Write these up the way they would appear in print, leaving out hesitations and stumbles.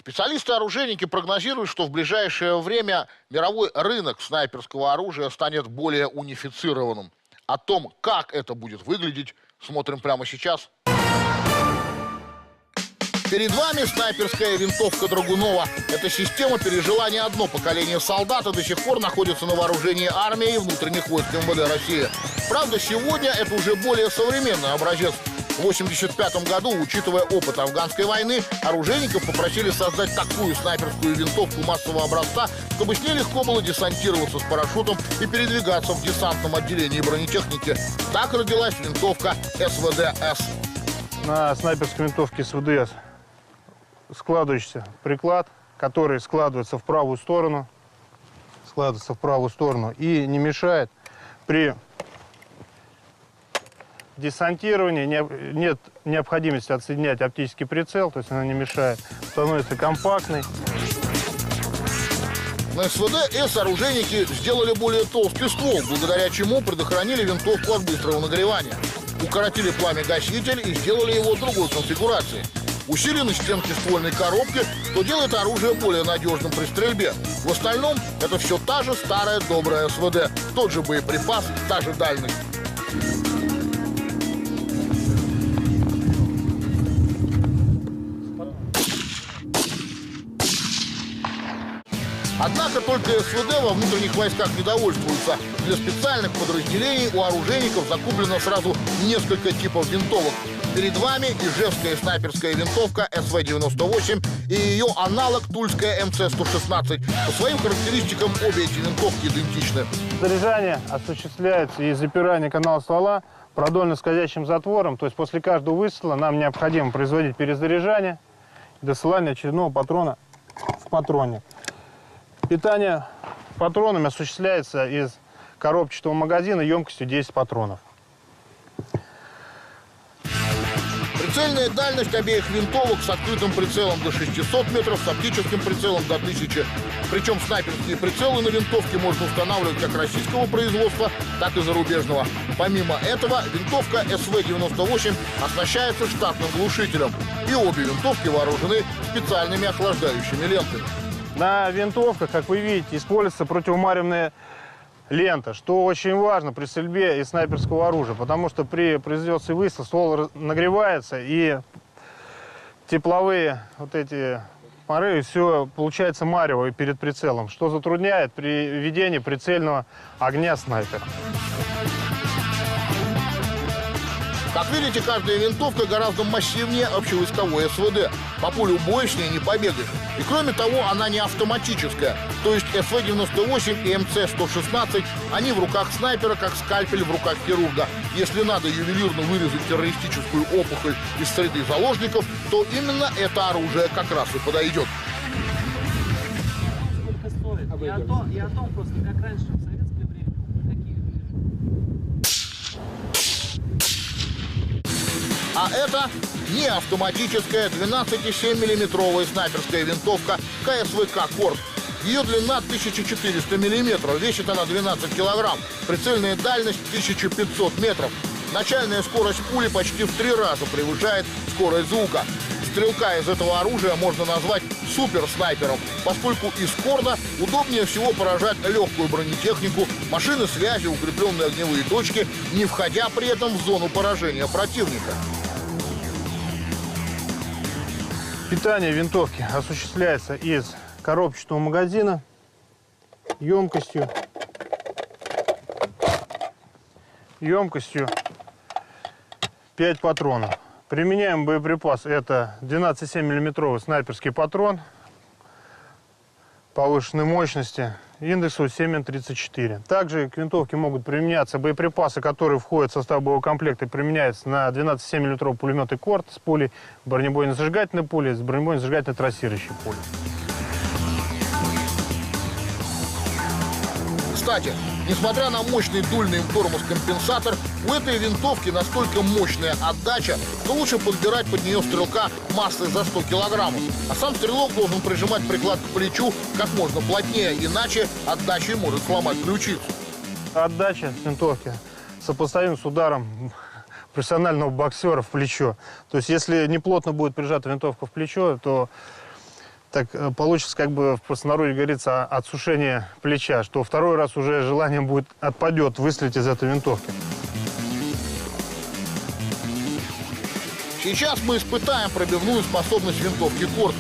Специалисты-оружейники прогнозируют, что в ближайшее время мировой рынок снайперского оружия станет более унифицированным. О том, как это будет выглядеть, смотрим прямо сейчас. Перед вами снайперская винтовка Драгунова. Эта система пережила не одно поколение солдат и до сих пор находится на вооружении армии и внутренних войск МВД России. Правда, сегодня это уже более современный образец. В 1985 году, учитывая опыт афганской войны, оружейников попросили создать такую снайперскую винтовку массового образца, чтобы с ней легко было десантироваться с парашютом и передвигаться в десантном отделении бронетехники. Так родилась винтовка СВД-С. На снайперской винтовке СВД-С складывающийся приклад, который складывается в правую сторону, и не мешает при десантировании. Нет необходимости отсоединять оптический прицел, то есть она не мешает, становится компактной. На СВД-С оружейники сделали более толстый ствол, благодаря чему предохранили винтовку от быстрого нагревания. Укоротили пламя-гаситель и сделали его другой конфигурации. Усилены стенки ствольной коробки, что делает оружие более надежным при стрельбе. В остальном это все та же старая добрая СВД. Тот же боеприпас, та же дальность. Однако только СВД во внутренних войсках не довольствуются. Для специальных подразделений у оружейников закуплено сразу несколько типов винтовок. Перед вами ижевская снайперская винтовка СВ-98 и ее аналог тульская МЦ-116. По своим характеристикам обе эти винтовки идентичны. Заряжание осуществляется из запирания канала ствола продольно-скользящим затвором. То есть после каждого выстрела нам необходимо производить перезаряжание и досылание очередного патрона в патронник. Питание патронами осуществляется из коробчатого магазина емкостью 10 патронов. Прицельная дальность обеих винтовок с открытым прицелом до 600 метров, с оптическим прицелом до 1000. Причем снайперские прицелы на винтовке можно устанавливать как российского производства, так и зарубежного. Помимо этого, винтовка СВ-98 оснащается штатным глушителем. И обе винтовки вооружены специальными охлаждающими лентами. На винтовках, как вы видите, используется противомаримная лента, что очень важно при стрельбе из снайперского оружия, потому что при производстве выстрела ствол нагревается, и тепловые вот эти порывы, все получается марево перед прицелом, что затрудняет при ведении прицельного огня снайпера. Как видите, каждая винтовка гораздо массивнее общевойсковой СВД. По полю боя с ней не побегаешь. И кроме того, она не автоматическая. То есть СВ-98 и МЦ-116, они в руках снайпера, как скальпель в руках хирурга. Если надо ювелирно вырезать террористическую опухоль из среды заложников, то именно это оружие как раз и подойдет. Сколько стоит? И о том просто, как раньше в советское время, какие. А это не автоматическая 12,7 миллиметровая снайперская винтовка КСВК «Корт». Ее длина 1400 миллиметров, весит она 12 килограмм, прицельная дальность 1500 метров. Начальная скорость пули почти в 3 раза превышает скорость звука. Стрелка из этого оружия можно назвать суперснайпером, поскольку из корда удобнее всего поражать легкую бронетехнику, машины связи, укрепленные огневые точки, не входя при этом в зону поражения противника. Питание винтовки осуществляется из коробчатого магазина емкостью 5 патронов. Применяем боеприпас. Это 12,7 миллиметровый снайперский патрон повышенной мощности, индексу 7Н34. Также к винтовке могут применяться боеприпасы, которые входят в состав боевого комплекта, применяются на 12,7 миллиметровый пулемет и «Корт» с пулей бронебойно-зажигательной пули, с бронебойно-зажигательной трассирующей пулей. Кстати, несмотря на мощный дульный тормоз-компенсатор, у этой винтовки настолько мощная отдача, что лучше подбирать под нее стрелка массой за 100 килограммов. А сам стрелок должен прижимать приклад к плечу как можно плотнее, иначе отдачей может сломать ключицу. Отдача с винтовки сопоставима с ударом профессионального боксера в плечо. То есть если не плотно будет прижата винтовка в плечо, то так получится, как бы в простонародье говорится, отсушение плеча, что второй раз уже желание будет отпадет выстрелить из этой винтовки. Сейчас мы испытаем пробивную способность винтовки «Корт».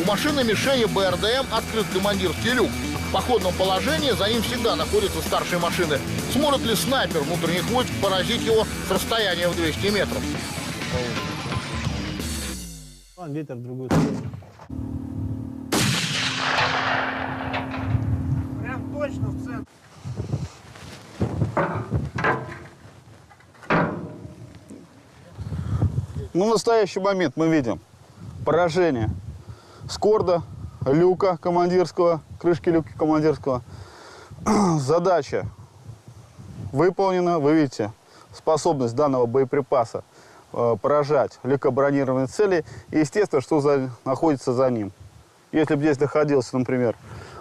У машины мишени БРДМ открыт командирский люк. В походном положении за ним всегда находятся старшие машины. Сможет ли снайпер внутренних войск поразить его с расстояния в 200 метров? Ветер в другую сторону. Прям точно в центр. Ну, в настоящий момент мы видим поражение скорда, люка командирского, крышки люка командирского. Задача выполнена. Вы видите способность данного боеприпаса поражать легкобронированные цели. И, естественно, что находится за ним. Если бы здесь находился, например,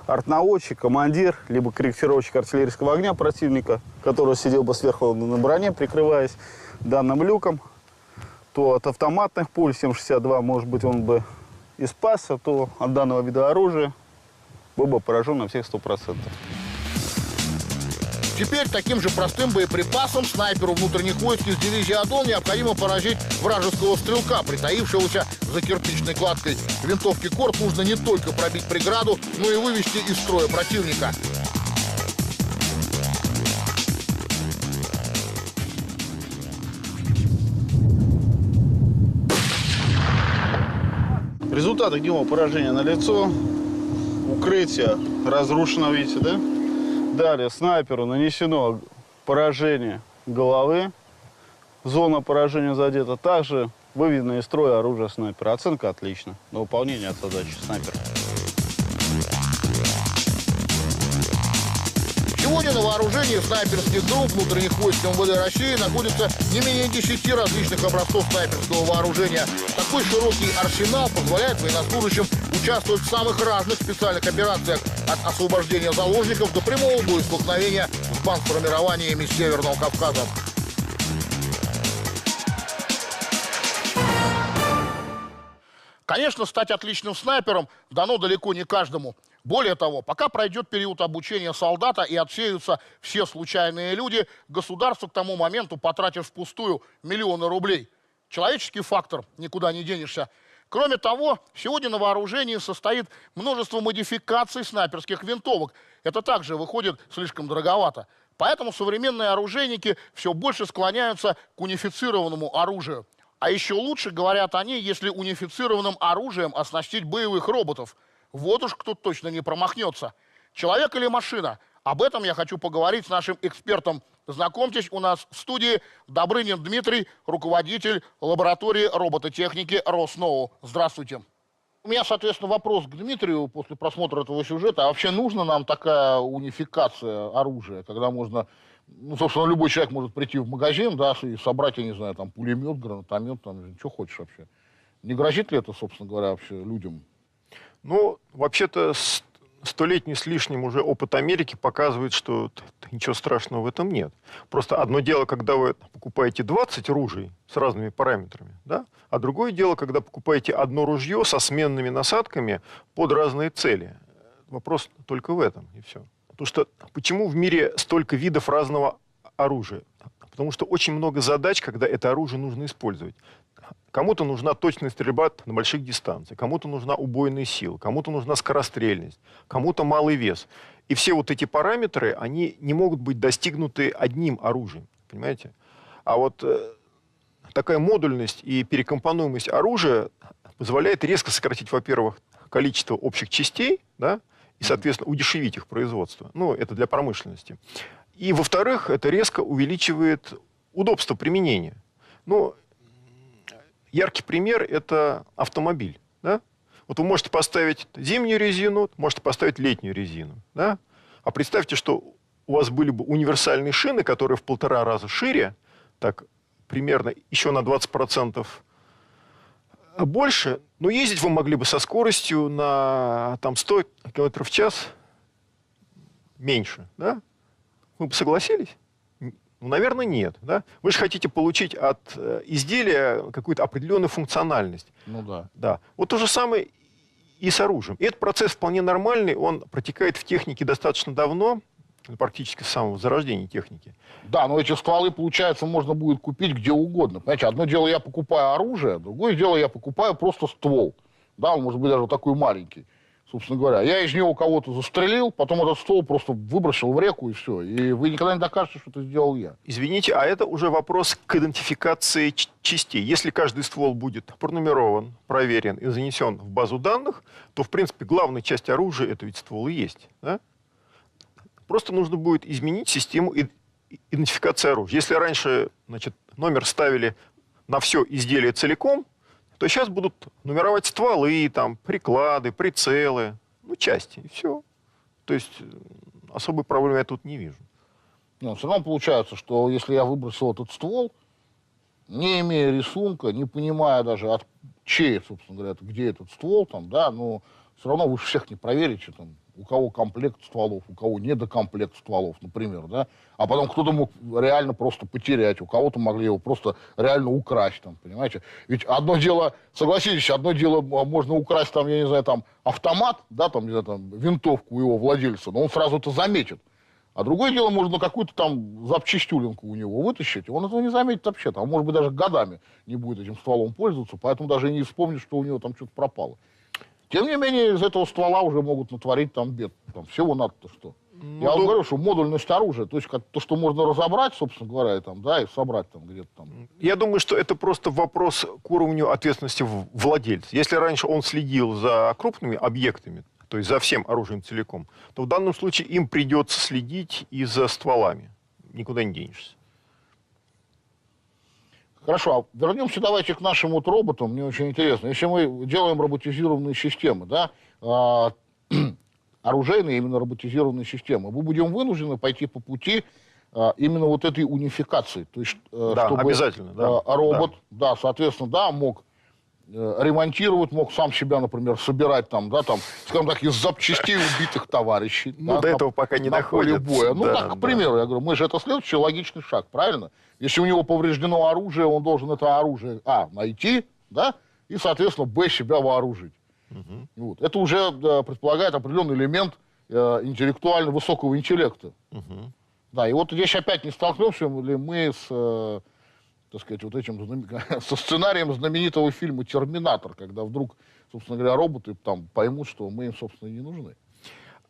артнаводчик, командир, либо корректировщик артиллерийского огня противника, который сидел бы сверху на броне, прикрываясь данным люком, то от автоматных пуль 7,62, может быть, он бы и спасся, то от данного вида оружия был бы поражен на всех 100%. Теперь таким же простым боеприпасом снайперу внутренних войск из дивизии «Адон» необходимо поразить вражеского стрелка, притаившегося за кирпичной кладкой. Винтовке «Корт» нужно не только пробить преграду, но и вывести из строя противника. Результат огневого поражения налицо. Укрытие разрушено, видите, да? Далее снайперу нанесено поражение головы. Зона поражения задета. Также выведено из строя оружие снайпера. Оценка отлично. На выполнение от задачи снайпера. Сегодня на вооружении снайперских групп внутренних войск МВД России находится не менее 10 различных образцов снайперского вооружения. Такой широкий арсенал позволяет военнослужащим участвовать в самых разных специальных операциях, от освобождения заложников до прямого боестолкновения с бандформированиями Северного Кавказа. Конечно, стать отличным снайпером дано далеко не каждому. Более того, пока пройдет период обучения солдата и отсеются все случайные люди, государство к тому моменту потратит впустую миллионы рублей. Человеческий фактор, никуда не денешься. Кроме того, сегодня на вооружении состоит множество модификаций снайперских винтовок. Это также выходит слишком дороговато. Поэтому современные оружейники все больше склоняются к унифицированному оружию. А еще лучше, говорят они, если унифицированным оружием оснастить боевых роботов. Вот уж кто точно не промахнется. Человек или машина? Об этом я хочу поговорить с нашим экспертом. Знакомьтесь, у нас в студии Добрынин Дмитрий, руководитель лаборатории робототехники Росноу. Здравствуйте. У меня, соответственно, вопрос к Дмитрию после просмотра этого сюжета. А вообще нужна нам такая унификация оружия, когда можно, ну, собственно, любой человек может прийти в магазин, да, и собрать, я не знаю, там, пулемет, гранатомет, там, что хочешь вообще. Не грозит ли это, собственно говоря, вообще людям? Ну, вообще-то, столетний с лишним уже опыт Америки показывает, что ничего страшного в этом нет. Просто одно дело, когда вы покупаете 20 ружей с разными параметрами, да? А другое дело, когда покупаете одно ружье со сменными насадками под разные цели. Вопрос только в этом, и все. Потому что почему в мире столько видов разного оружия? Потому что очень много задач, когда это оружие нужно использовать. Кому-то нужна точная стрельба на больших дистанциях, кому-то нужна убойная сила, кому-то нужна скорострельность, кому-то малый вес. И все вот эти параметры, они не могут быть достигнуты одним оружием, понимаете? А вот такая модульность и перекомпонуемость оружия позволяет резко сократить, во-первых, количество общих частей, да, и, соответственно, удешевить их производство. Ну, это для промышленности. И, во-вторых, это резко увеличивает удобство применения. Ну, яркий пример – это автомобиль. Да? Вот вы можете поставить зимнюю резину, можете поставить летнюю резину. Да? А представьте, что у вас были бы универсальные шины, которые в 1,5 раза шире, так примерно еще на 20% больше, но ездить вы могли бы со скоростью на там, 100 км в час меньше. Да? Вы бы согласились? Ну, наверное, нет. Да? Вы же хотите получить от изделия какую-то определенную функциональность. Ну да. Да. Вот то же самое и с оружием. И этот процесс вполне нормальный, он протекает в технике достаточно давно, практически с самого зарождения техники. Да, но эти стволы, получается, можно будет купить где угодно. Понимаете, одно дело, я покупаю оружие, другое дело, я покупаю просто ствол. Да, он может быть даже вот такой маленький, собственно говоря. Я из него кого-то застрелил, потом этот ствол просто выбросил в реку, и все. И вы никогда не докажете, что это сделал я. Извините, а это уже вопрос к идентификации частей. Если каждый ствол будет пронумерован, проверен и занесен в базу данных, то, в принципе, главная часть оружия — это ведь ствол и есть. Да? Просто нужно будет изменить систему идентификации оружия. Если раньше, значит, номер ставили на все изделие целиком, то сейчас будут нумеровать стволы, там, приклады, прицелы, ну, части, и все. То есть особой проблемы я тут не вижу. Но все равно получается, что если я выбросил этот ствол, не имея рисунка, не понимая даже, от чей, собственно говоря, где этот ствол, там, да, но все равно вы всех не проверите, там, у кого комплект стволов, у кого недокомплект стволов, например, да, а потом кто-то мог реально просто потерять, у кого-то могли его просто реально украсть, там, понимаете. Ведь одно дело, согласитесь, одно дело можно украсть, там, я не знаю, там, автомат, да, там, не знаю, там, винтовку у его владельца, но он сразу это заметит. А другое дело, можно какую-то там запчастюлинку у него вытащить, и он этого не заметит вообще, там, может быть, даже годами не будет этим стволом пользоваться, поэтому даже и не вспомнит, что у него там что-то пропало. Тем не менее, из этого ствола уже могут натворить там бед. Там всего надо-то что. Ну, я вам говорю, что модульность оружия, то есть то, что можно разобрать, собственно говоря, и, там, да, и собрать там где-то там. Я думаю, что это просто вопрос к уровню ответственности владельца. Если раньше он следил за крупными объектами, то есть за всем оружием целиком, то в данном случае им придется следить и за стволами. Никуда не денешься. Хорошо, а вернемся давайте к нашим вот роботам, мне очень интересно. Если мы делаем роботизированные системы, да, оружейные именно роботизированные системы, мы будем вынуждены пойти по пути именно вот этой унификации. То есть, да, чтобы обязательно, да, робот, да, соответственно, да, мог ремонтировать, мог сам себя, например, собирать там, да, там, скажем так, из запчастей убитых товарищей. Ну, да, до этого пока не доходит. Боя. Ну, да, так, к примеру, я говорю, это следующий логичный шаг, правильно? Если у него повреждено оружие, он должен это оружие, найти, да, и, соответственно, себя вооружить. Угу. Вот. Это уже предполагает определенный элемент интеллектуально высокого интеллекта. Угу. Да, и вот здесь опять не столкнемся ли мы с, так сказать, вот этим, со сценарием знаменитого фильма «Терминатор», когда вдруг, собственно говоря, роботы там поймут, что мы им, собственно, не нужны.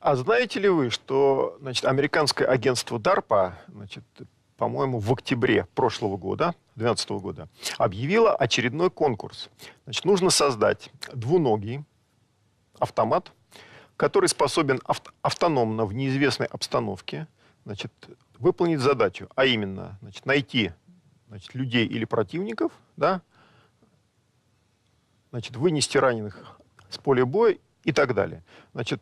А знаете ли вы, что, значит, американское агентство DARPA, значит, по-моему, в октябре прошлого года, 2012 года, объявило очередной конкурс. Значит, нужно создать двуногий автомат, который способен автономно в неизвестной обстановке, значит, выполнить задачу, а именно, значит, найти, значит, людей или противников, да, значит, вынести раненых с поля боя и так далее. Значит,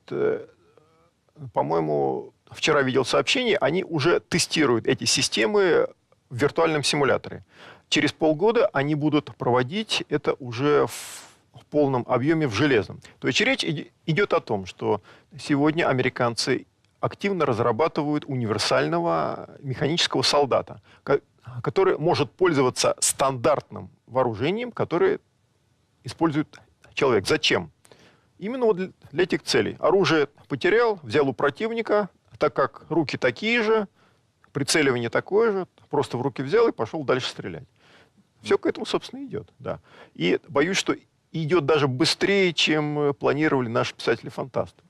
по-моему, вчера видел сообщение, они уже тестируют эти системы в виртуальном симуляторе. Через полгода они будут проводить это уже в полном объеме в железном. То есть речь идет о том, что сегодня американцы активно разрабатывают универсального механического солдата, который может пользоваться стандартным вооружением, которое использует человек. Зачем? Именно вот для этих целей. Оружие потерял, взял у противника, так как руки такие же, прицеливание такое же, просто в руки взял и пошел дальше стрелять. Все к этому, собственно, идет. Да. И боюсь, что идет даже быстрее, чем планировали наши писатели-фантасты.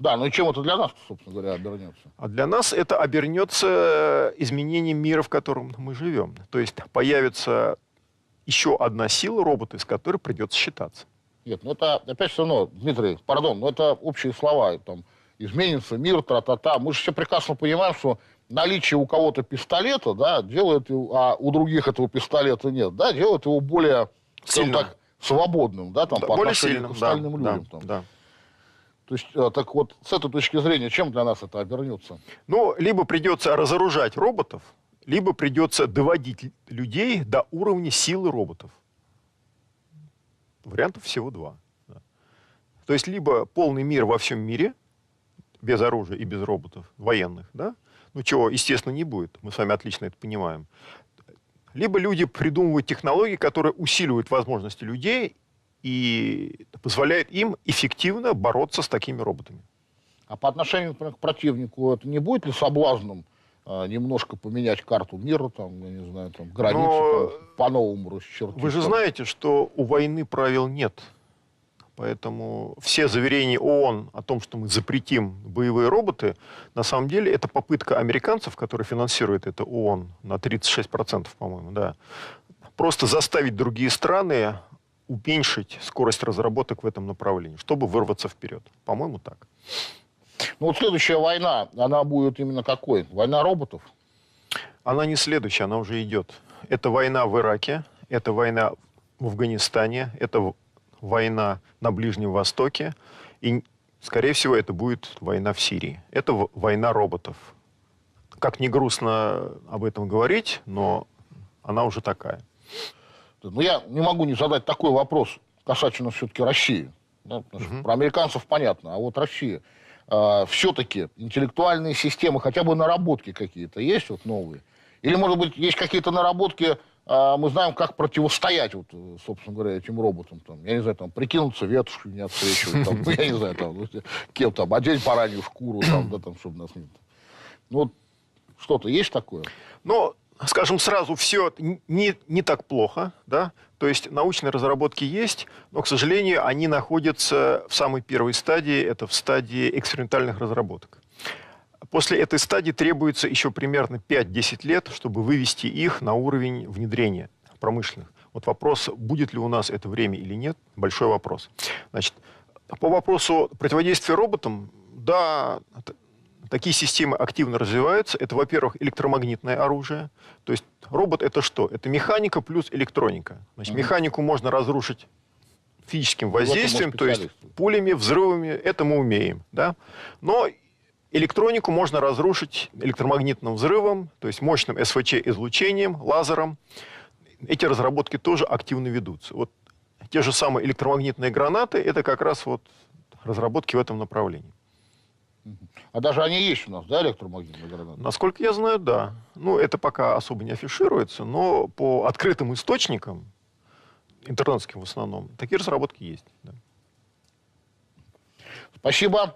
Да, ну и чем это для нас, собственно говоря, обернется? А для нас это обернется изменением мира, в котором мы живем. То есть появится еще одна сила робота, с которой придется считаться. Нет, ну это опять все равно, Дмитрий, пардон, но это общие слова, там, изменится мир, тра-та-та. Мы же все прекрасно понимаем, что наличие у кого-то пистолета, да, делает его, а у других этого пистолета нет, да, делает его более, скажем так, свободным, да, там, да, по более отношению сильным, к остальным людям. Да, там. да. То есть, так вот, с этой точки зрения, чем для нас это обернется? Ну, либо придется разоружать роботов, либо придется доводить людей до уровня силы роботов. Вариантов всего два. Да. То есть, либо полный мир во всем мире, без оружия и без роботов, военных, да? Ну, чего, естественно, не будет. Мы с вами отлично это понимаем. Либо люди придумывают технологии, которые усиливают возможности людей и позволяет им эффективно бороться с такими роботами. А по отношению, например, к противнику это не будет ли соблазном немножко поменять карту мира, там, я не знаю, там, границы, там, по-новому расчертить? Вы же знаете, что у войны правил нет. Поэтому все заверения ООН о том, что мы запретим боевые роботы, на самом деле это попытка американцев, которые финансируют это ООН на 36%, по-моему, да, просто заставить другие страны уменьшить скорость разработок в этом направлении, чтобы вырваться вперед. По-моему, так. Ну вот следующая война, она будет именно какой? Война роботов? Она не следующая, она уже идет. Это война в Ираке, это война в Афганистане, это война на Ближнем Востоке, и, скорее всего, это будет война в Сирии. Это война роботов. Как ни грустно об этом говорить, но она уже такая. Ну, я не могу не задать такой вопрос касательно все-таки России. Да, потому что про американцев понятно, а вот Россия. Все-таки интеллектуальные системы, хотя бы наработки какие-то есть вот новые? Или, может быть, есть какие-то наработки, мы знаем, как противостоять, вот, собственно говоря, этим роботам? Там, я не знаю, там, прикинуться ветушью, не отсвечивать, там, я не знаю, там, кем там, одеть баранью шкуру, там, да, там, чтобы нас не... Ну, вот что-то есть такое? Но, скажем сразу, все не так плохо, да? То есть научные разработки есть, но, к сожалению, они находятся в самой первой стадии, это в стадии экспериментальных разработок. После этой стадии требуется еще примерно 5-10 лет, чтобы вывести их на уровень внедрения промышленных. Вот вопрос, будет ли у нас это время или нет, большой вопрос. Значит, по вопросу противодействия роботам, да, такие системы активно развиваются. Это, во-первых, электромагнитное оружие. То есть робот — это что? Это механика плюс электроника. Значит, механику можно разрушить физическим воздействием, то есть пулями, взрывами. Это мы умеем. Да? Но электронику можно разрушить электромагнитным взрывом, то есть мощным СВЧ-излучением, лазером. Эти разработки тоже активно ведутся. Вот те же самые электромагнитные гранаты — это как раз вот разработки в этом направлении. А даже они есть у нас, да, электромагнитные гранаты? Насколько я знаю, да. Ну, это пока особо не афишируется, но по открытым источникам, интернетским в основном, такие разработки есть. Да. Спасибо.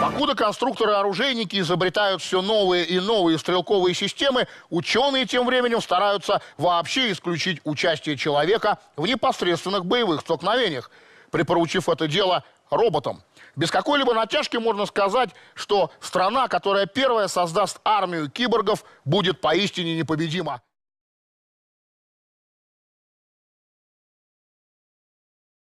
Покуда конструкторы-оружейники изобретают все новые и новые стрелковые системы, ученые тем временем стараются вообще исключить участие человека в непосредственных боевых столкновениях, припоручив это дело роботам. Без какой-либо натяжки можно сказать, что страна, которая первая создаст армию киборгов, будет поистине непобедима.